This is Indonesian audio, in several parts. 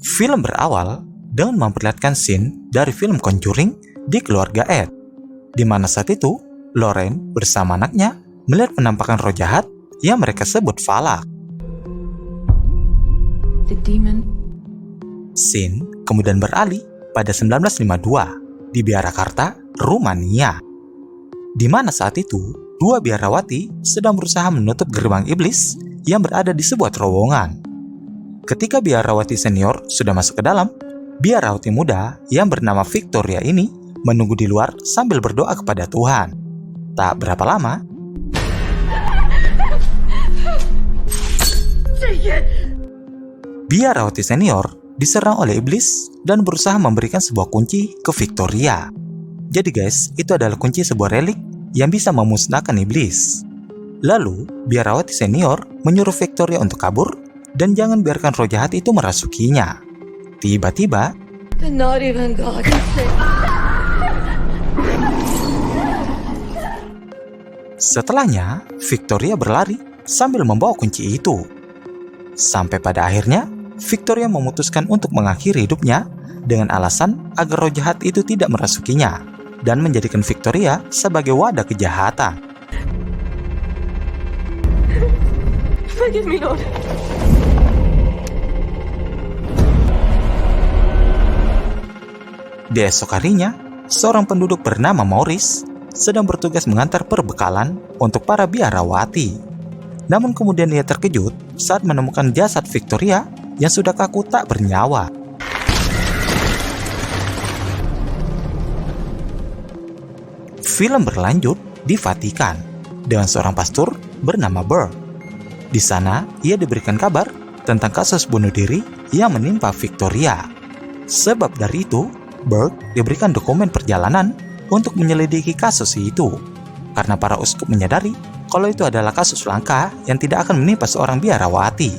Film berawal dengan memperlihatkan scene dari film Conjuring di keluarga Ed, di mana saat itu Lorraine bersama anaknya melihat penampakan roh jahat yang mereka sebut Valak. The demon. Scene kemudian beralih pada 1952 di Biarakarta, Rumania, di mana saat itu dua biarawati sedang berusaha menutup gerbang iblis yang berada di sebuah terowongan. Ketika biarawati senior sudah masuk ke dalam, biarawati muda yang bernama Victoria ini menunggu di luar sambil berdoa kepada Tuhan. Tak berapa lama, biarawati senior diserang oleh iblis dan berusaha memberikan sebuah kunci ke Victoria. Jadi guys, itu adalah kunci sebuah relik yang bisa memusnahkan iblis. Lalu, biarawati senior menyuruh Victoria untuk kabur dan jangan biarkan roh jahat itu merasukinya. Tiba-tiba, Not even God. setelahnya, Victoria berlari sambil membawa kunci itu. Sampai pada akhirnya, Victoria memutuskan untuk mengakhiri hidupnya dengan alasan agar roh jahat itu tidak merasukinya dan menjadikan Victoria sebagai wadah kejahatan. Forgive me, Lord. Di esok harinya, seorang penduduk bernama Maurice sedang bertugas mengantar perbekalan untuk para biarawati. Namun kemudian ia terkejut saat menemukan jasad Victoria yang sudah kaku tak bernyawa. Film berlanjut di Vatikan dengan seorang pastor bernama Burke. Di sana, ia diberikan kabar tentang kasus bunuh diri yang menimpa Victoria. Sebab dari itu, Burke diberikan dokumen perjalanan untuk menyelidiki kasus itu. Karena para uskup menyadari kalau itu adalah kasus langka yang tidak akan menimpa seorang biarawati.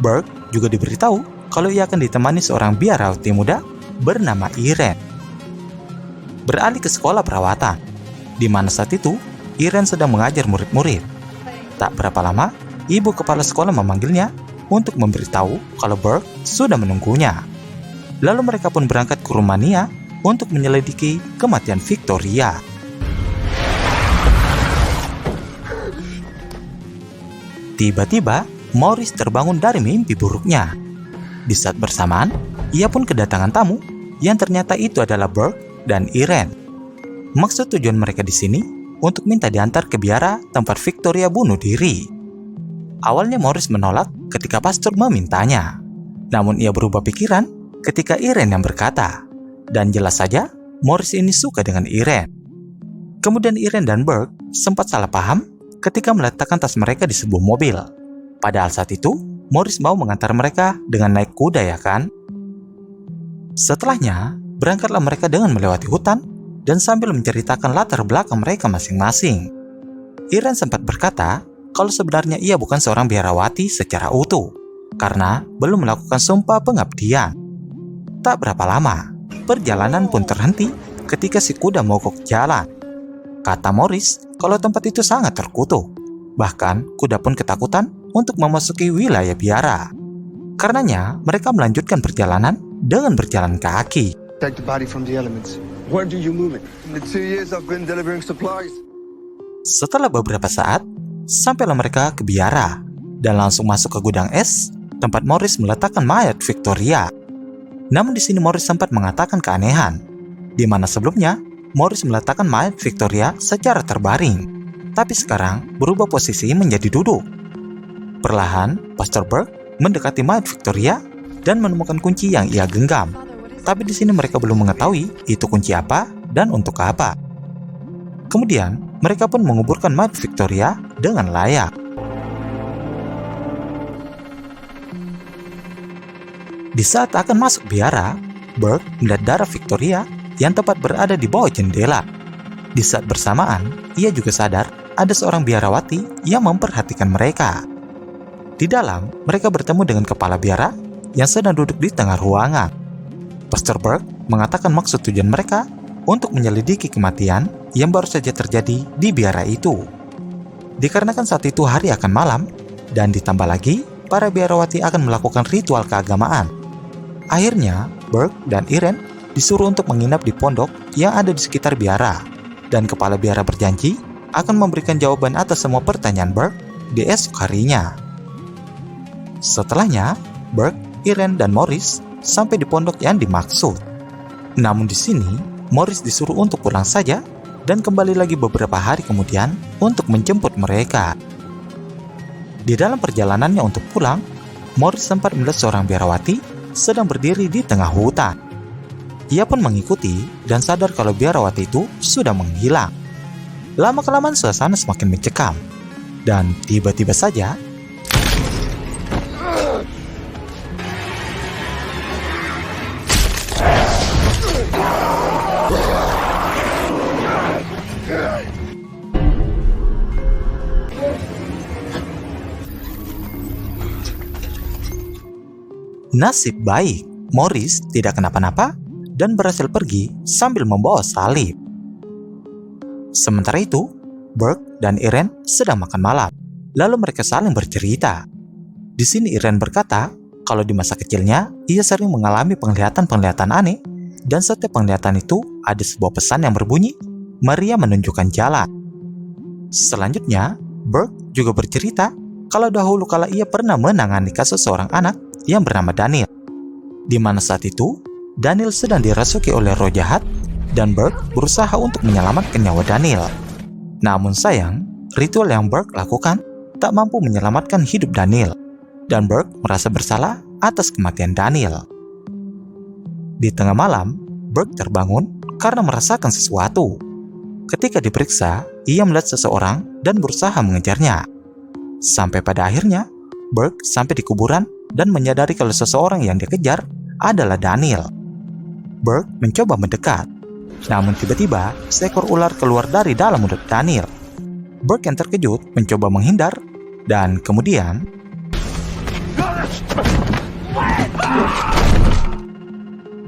Burke juga diberitahu kalau ia akan ditemani seorang biarawati muda bernama Irene. Beralih ke sekolah perawatan, di mana saat itu Irene sedang mengajar murid-murid. Tak berapa lama, ibu kepala sekolah memanggilnya untuk memberitahu kalau Burke sudah menunggunya. Lalu mereka pun berangkat ke Rumania untuk menyelidiki kematian Victoria. Tiba-tiba, Maurice terbangun dari mimpi buruknya. Di saat bersamaan, ia pun kedatangan tamu yang ternyata itu adalah Burke dan Irene. Maksud tujuan mereka di sini untuk minta diantar ke biara tempat Victoria bunuh diri. Awalnya Maurice menolak ketika pastor memintanya. Namun ia berubah pikiran ketika Irene yang berkata. Dan jelas saja, Maurice ini suka dengan Irene. Kemudian Irene dan Burke sempat salah paham ketika meletakkan tas mereka di sebuah mobil. Padahal saat itu, Maurice mau mengantar mereka dengan naik kuda ya kan? Setelahnya, berangkatlah mereka dengan melewati hutan dan sambil menceritakan latar belakang mereka masing-masing. Irene sempat berkata kalau sebenarnya ia bukan seorang biarawati secara utuh, karena belum melakukan sumpah pengabdian. Tak berapa lama, perjalanan pun terhenti ketika si kuda mogok jalan. Kata Maurice kalau tempat itu sangat terkutuk. Bahkan kuda pun ketakutan untuk memasuki wilayah biara. Karenanya mereka melanjutkan perjalanan dengan berjalan kaki. Take the body from the elements. Where do you move it? In the 2 years I've been delivering supplies. Setelah beberapa saat, sampailah mereka ke biara dan langsung masuk ke gudang es tempat Maurice meletakkan mayat Victoria. Namun di sini Maurice sempat mengatakan keanehan, di mana sebelumnya Maurice meletakkan mayat Victoria secara terbaring, tapi sekarang berubah posisi menjadi duduk. Perlahan, Pastor Burke mendekati mayat Victoria dan menemukan kunci yang ia genggam. Tapi di sini mereka belum mengetahui itu kunci apa dan untuk apa. Kemudian, mereka pun menguburkan mayat Victoria dengan layak. Di saat akan masuk biara, Burke melihat darah Victoria yang tepat berada di bawah jendela. Di saat bersamaan, ia juga sadar ada seorang biarawati yang memperhatikan mereka. Di dalam, mereka bertemu dengan kepala biara yang sedang duduk di tengah ruangan. Pastor Burke mengatakan maksud tujuan mereka untuk menyelidiki kematian yang baru saja terjadi di biara itu. Dikarenakan saat itu hari akan malam, dan ditambah lagi, para biarawati akan melakukan ritual keagamaan. Akhirnya, Burke dan Irene disuruh untuk menginap di pondok yang ada di sekitar biara, dan kepala biara berjanji akan memberikan jawaban atas semua pertanyaan Burke di esok harinya. Setelahnya, Burke, Irene, dan Morris sampai di pondok yang dimaksud. Namun di sini, Morris disuruh untuk pulang saja dan kembali lagi beberapa hari kemudian untuk menjemput mereka. Di dalam perjalanannya untuk pulang, Morris sempat melihat seorang biarawati sedang berdiri di tengah hutan. Ia pun mengikuti dan sadar kalau biarawati itu sudah menghilang. Lama-kelamaan suasana semakin mencekam, dan tiba-tiba saja nasib baik, Morris tidak kenapa-napa dan berhasil pergi sambil membawa salib. Sementara itu, Burke dan Irene sedang makan malam. Lalu mereka saling bercerita. Di sini Irene berkata kalau di masa kecilnya ia sering mengalami penglihatan-penglihatan aneh, dan setiap penglihatan itu ada sebuah pesan yang berbunyi, Maria menunjukkan jalan. Selanjutnya, Burke juga bercerita kalau dahulu kala ia pernah menangani kasus seorang anak yang bernama Daniel, di mana saat itu Daniel sedang dirasuki oleh roh jahat dan Burke berusaha untuk menyelamatkan nyawa Daniel. Namun sayang, ritual yang Burke lakukan tak mampu menyelamatkan hidup Daniel, dan Burke merasa bersalah atas kematian Daniel. Di tengah malam, Burke terbangun karena merasakan sesuatu. Ketika diperiksa, ia melihat seseorang dan berusaha mengejarnya. Sampai pada akhirnya, Burke sampai di kuburan dan menyadari kalau seseorang yang dikejar adalah Daniel. Burke mencoba mendekat, namun tiba-tiba seekor ular keluar dari dalam mulut Daniel. Burke yang terkejut mencoba menghindar, dan kemudian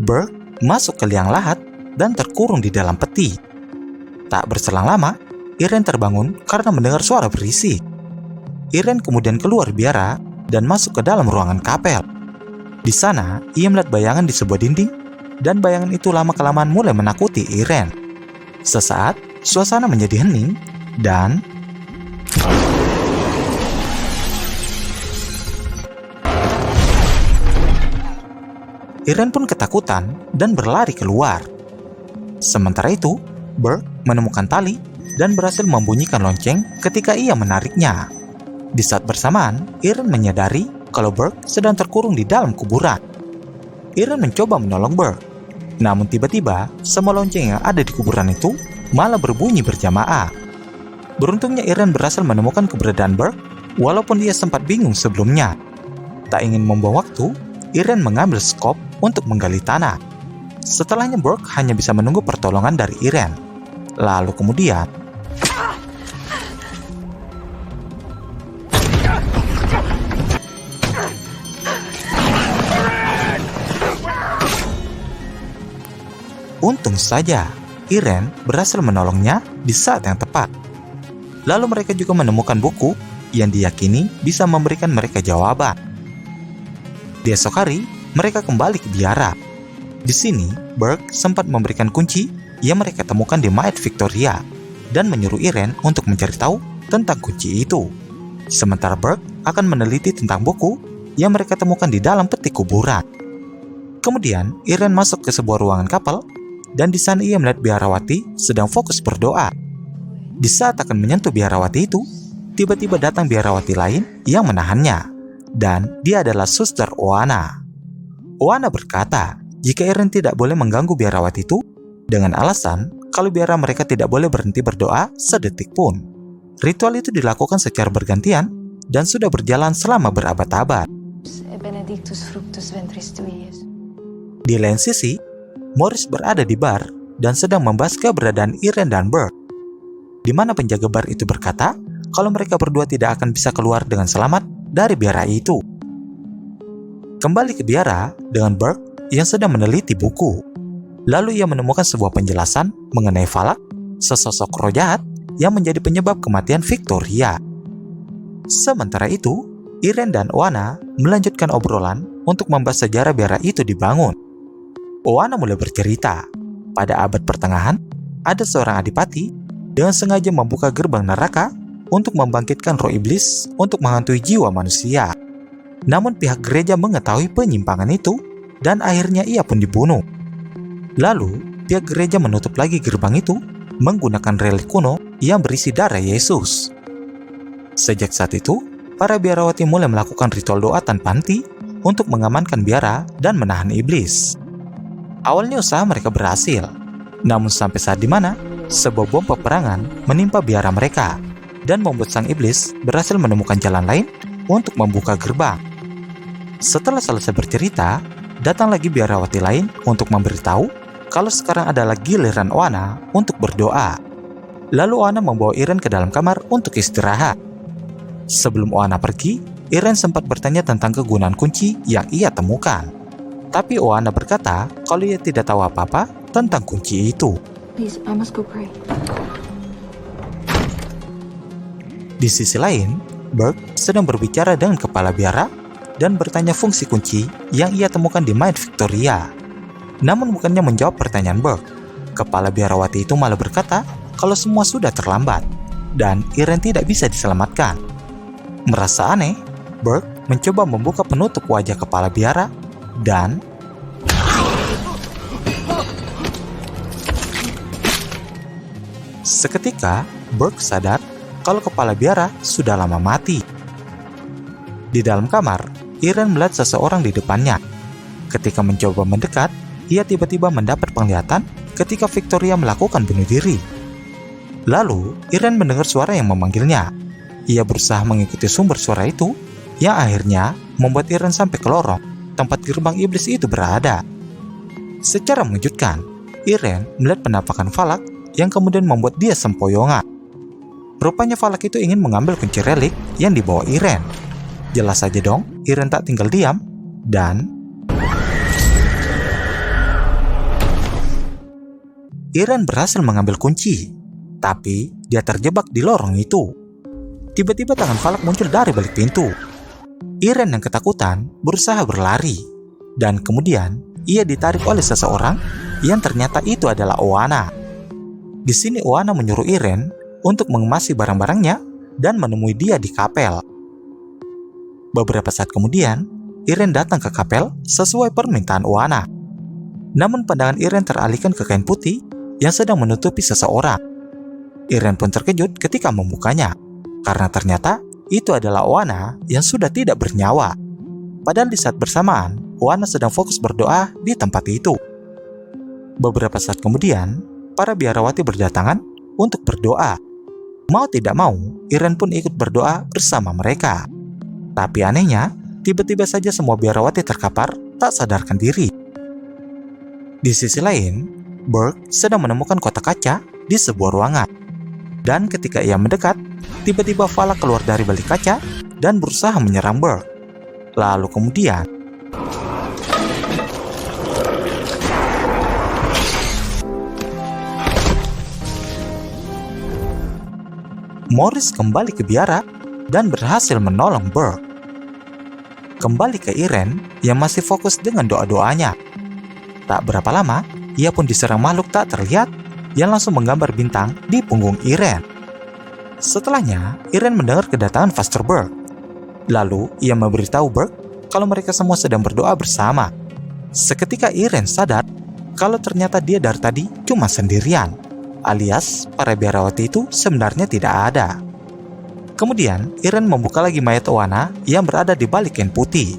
Burke masuk ke liang lahat dan terkurung di dalam peti. Tak berselang lama, Irene terbangun karena mendengar suara berisik. Irene kemudian keluar biara dan masuk ke dalam ruangan kapel. Di sana, ia melihat bayangan di sebuah dinding, dan bayangan itu lama-kelamaan mulai menakuti Irene. Sesaat, suasana menjadi hening, dan Irene pun ketakutan dan berlari keluar. Sementara itu, Burke menemukan tali dan berhasil membunyikan lonceng ketika ia menariknya. Di saat bersamaan, Irene menyadari kalau Burke sedang terkurung di dalam kuburan. Irene mencoba menolong Burke, namun tiba-tiba semua lonceng yang ada di kuburan itu malah berbunyi berjamaah. Beruntungnya Irene berhasil menemukan keberadaan Burke, walaupun dia sempat bingung sebelumnya. Tak ingin membuang waktu, Irene mengambil skop untuk menggali tanah. Setelahnya Burke hanya bisa menunggu pertolongan dari Irene. Lalu kemudian untung saja, Irene berhasil menolongnya di saat yang tepat. Lalu mereka juga menemukan buku yang diyakini bisa memberikan mereka jawaban. Di esok hari, mereka kembali ke biara. Di sini, Burke sempat memberikan kunci yang mereka temukan di Mayat Victoria dan menyuruh Irene untuk mencari tahu tentang kunci itu. Sementara Burke akan meneliti tentang buku yang mereka temukan di dalam peti kuburan. Kemudian, Irene masuk ke sebuah ruangan kapal, dan di sana ia melihat biarawati sedang fokus berdoa. Di saat akan menyentuh biarawati itu, tiba-tiba datang biarawati lain yang menahannya, dan dia adalah Suster Oana. Oana berkata jika Irene tidak boleh mengganggu biarawati itu dengan alasan kalau biara mereka tidak boleh berhenti berdoa sedetik pun. Ritual itu dilakukan secara bergantian dan sudah berjalan selama berabad-abad. Di lain sisi, Morris berada di bar dan sedang membahas keberadaan Irene dan Burke, di mana penjaga bar itu berkata kalau mereka berdua tidak akan bisa keluar dengan selamat dari biara itu. Kembali ke biara dengan Burke yang sedang meneliti buku. Lalu ia menemukan sebuah penjelasan mengenai Falak, sesosok roh jahat yang menjadi penyebab kematian Victoria. Sementara itu, Irene dan Oana melanjutkan obrolan untuk membahas sejarah biara itu dibangun. Oana mulai bercerita, pada abad pertengahan, ada seorang adipati dengan sengaja membuka gerbang neraka untuk membangkitkan roh iblis untuk menghantui jiwa manusia. Namun pihak gereja mengetahui penyimpangan itu dan akhirnya ia pun dibunuh. Lalu, pihak gereja menutup lagi gerbang itu menggunakan relik kuno yang berisi darah Yesus. Sejak saat itu, para biarawati mulai melakukan ritual doa tanpa henti untuk mengamankan biara dan menahan iblis. Awalnya usaha mereka berhasil, namun sampai saat di mana sebuah bom peperangan menimpa biara mereka dan membuat sang iblis berhasil menemukan jalan lain untuk membuka gerbang. Setelah selesai bercerita, datang lagi biarawati lain untuk memberitahu kalau sekarang adalah giliran Oana untuk berdoa. Lalu Oana membawa Irene ke dalam kamar untuk istirahat. Sebelum Oana pergi, Irene sempat bertanya tentang kegunaan kunci yang ia temukan. Tapi Oana berkata kalau ia tidak tahu apa-apa tentang kunci itu. Please, I must go pray. Di sisi lain, Burke sedang berbicara dengan kepala biara dan bertanya fungsi kunci yang ia temukan di Maid Victoria. Namun bukannya menjawab pertanyaan Burke, kepala biarawati itu malah berkata kalau semua sudah terlambat dan Irene tidak bisa diselamatkan. Merasa aneh, Burke mencoba membuka penutup wajah kepala biara dan seketika Burke sadar kalau kepala biara sudah lama mati. Di dalam kamar, Irene melihat seseorang di depannya. Ketika mencoba mendekat, ia tiba-tiba mendapat penglihatan ketika Victoria melakukan bunuh diri. Lalu, Irene mendengar suara yang memanggilnya. Ia berusaha mengikuti sumber suara itu, yang akhirnya membuat Irene sampai ke lorong tempat gerbang iblis itu berada. Secara mengejutkan, Irene melihat penampakan Valak yang kemudian membuat dia sempoyongan. Rupanya Valak itu ingin mengambil kunci relik yang dibawa Irene. Jelas saja dong, Irene tak tinggal diam, dan Irene berhasil mengambil kunci, tapi dia terjebak di lorong itu. Tiba-tiba tangan Valak muncul dari balik pintu. Irene yang ketakutan berusaha berlari, dan kemudian ia ditarik oleh seseorang yang ternyata itu adalah Oana. Di sini Oana menyuruh Irene untuk mengemasi barang-barangnya dan menemui dia di kapel. Beberapa saat kemudian, Irene datang ke kapel sesuai permintaan Oana. Namun pandangan Irene teralihkan ke kain putih yang sedang menutupi seseorang. Irene pun terkejut ketika membukanya, karena ternyata itu adalah Oana yang sudah tidak bernyawa. Padahal di saat bersamaan, Oana sedang fokus berdoa di tempat itu. Beberapa saat kemudian, para biarawati berdatangan untuk berdoa. Mau tidak mau, Irene pun ikut berdoa bersama mereka. Tapi anehnya, tiba-tiba saja semua biarawati terkapar tak sadarkan diri. Di sisi lain, Burke sedang menemukan kotak kaca di sebuah ruangan. Dan ketika ia mendekat, tiba-tiba Valak keluar dari balik kaca dan berusaha menyerang Burke. Lalu kemudian Morris kembali ke biara dan berhasil menolong Burke. Kembali ke Irene yang masih fokus dengan doa-doanya. Tak berapa lama, ia pun diserang makhluk tak terlihat yang langsung menggambar bintang di punggung Irene. Setelahnya, Irene mendengar kedatangan Pastor Burke. Lalu, ia memberitahu Burke kalau mereka semua sedang berdoa bersama. Seketika Irene sadar kalau ternyata dia dari tadi cuma sendirian, alias para biarawati itu sebenarnya tidak ada. Kemudian, Irene membuka lagi mayat Oana yang berada di balik kain putih.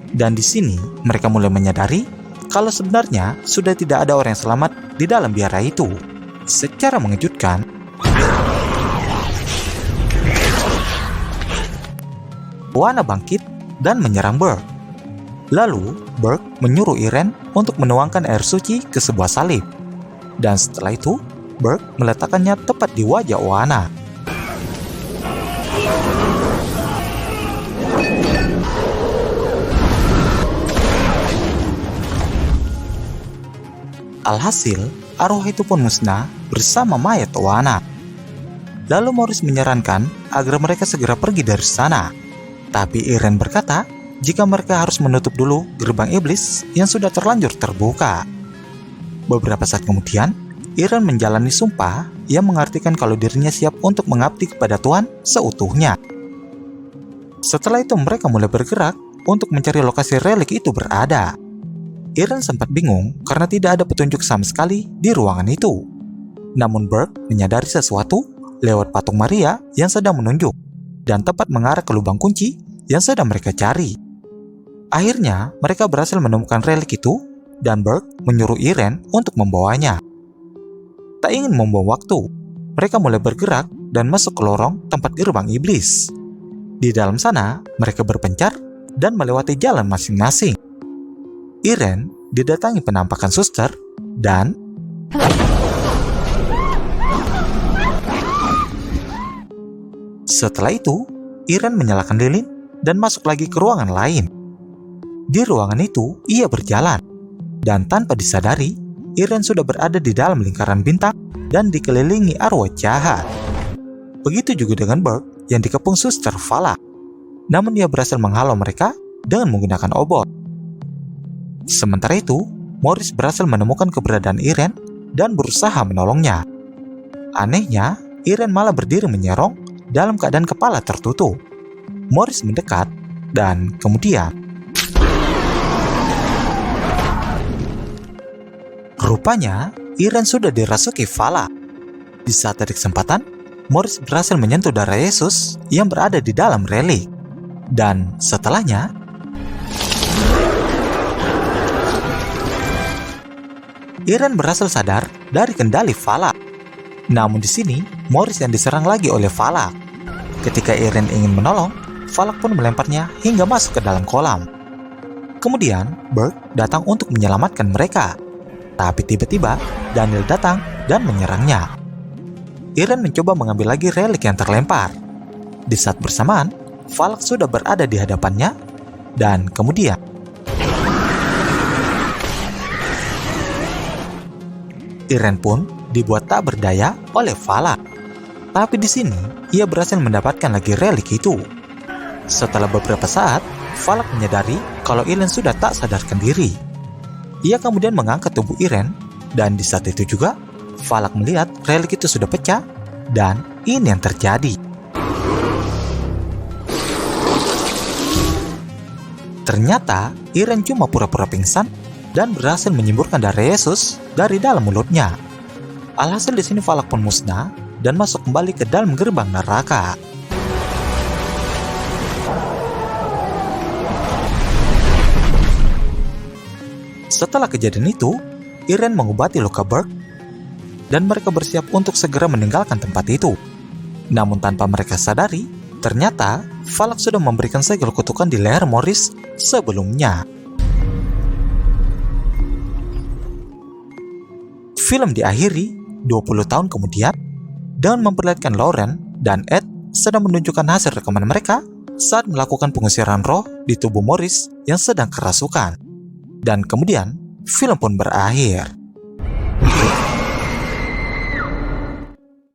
Dan di sini, mereka mulai menyadari kalau sebenarnya sudah tidak ada orang yang selamat di dalam biara itu. Secara mengejutkan, Oana bangkit dan menyerang Burke. Lalu, Burke menyuruh Irene untuk menuangkan air suci ke sebuah salib. Dan setelah itu, Burke meletakkannya tepat di wajah Oana. Alhasil, arwah itu pun musnah bersama mayat Oana. Lalu Morris menyarankan agar mereka segera pergi dari sana. Tapi Irene berkata jika mereka harus menutup dulu gerbang iblis yang sudah terlanjur terbuka. Beberapa saat kemudian, Irene menjalani sumpah yang mengartikan kalau dirinya siap untuk mengabdi kepada Tuhan seutuhnya. Setelah itu mereka mulai bergerak untuk mencari lokasi relik itu berada. Irene sempat bingung karena tidak ada petunjuk sama sekali di ruangan itu. Namun Burke menyadari sesuatu lewat patung Maria yang sedang menunjuk dan tepat mengarah ke lubang kunci yang sedang mereka cari. Akhirnya mereka berhasil menemukan relik itu dan Burke menyuruh Irene untuk membawanya. Tak ingin membuang waktu, mereka mulai bergerak dan masuk ke lorong tempat gerbang iblis. Di dalam sana, mereka berpencar dan melewati jalan masing-masing. Irene didatangi penampakan suster dan setelah itu, Irene menyalakan lilin dan masuk lagi ke ruangan lain. Di ruangan itu, ia berjalan dan tanpa disadari, Irene sudah berada di dalam lingkaran bintang dan dikelilingi arwah jahat. Begitu juga dengan Burke yang dikepung suster Vala. Namun dia berhasil menghalau mereka dengan menggunakan obor. Sementara itu, Morris berhasil menemukan keberadaan Irene dan berusaha menolongnya. Anehnya, Irene malah berdiri menyerong dalam keadaan kepala tertutup. Morris mendekat dan kemudian rupanya, Irene sudah dirasuki Vala. Di saat ada kesempatan, Morris berhasil menyentuh darah Yesus yang berada di dalam relik. Dan setelahnya, Irene berhasil sadar dari kendali Vala. Namun di sini, Morris yang diserang lagi oleh Vala. Ketika Irene ingin menolong, Vala pun melemparnya hingga masuk ke dalam kolam. Kemudian, Burke datang untuk menyelamatkan mereka. Tapi tiba-tiba, Daniel datang dan menyerangnya. Irene mencoba mengambil lagi relik yang terlempar. Di saat bersamaan, Valak sudah berada di hadapannya, dan kemudian Irene pun dibuat tak berdaya oleh Valak. Tapi di sini, ia berhasil mendapatkan lagi relik itu. Setelah beberapa saat, Valak menyadari kalau Irene sudah tak sadarkan diri. Ia kemudian mengangkat tubuh Irene, dan di saat itu juga, Valak melihat relik itu sudah pecah, dan ini yang terjadi. Ternyata, Irene cuma pura-pura pingsan dan berhasil menyemburkan darah Yesus dari dalam mulutnya. Alhasil di sini Valak pun musnah dan masuk kembali ke dalam gerbang neraka. Setelah kejadian itu, Irene mengobati luka Burke dan mereka bersiap untuk segera meninggalkan tempat itu. Namun tanpa mereka sadari, ternyata Valak sudah memberikan segel kutukan di leher Morris sebelumnya. Film diakhiri 20 tahun kemudian dengan memperlihatkan Lauren dan Ed sedang menunjukkan hasil rekaman mereka saat melakukan pengusiran roh di tubuh Morris yang sedang kerasukan. Dan kemudian, film pun berakhir.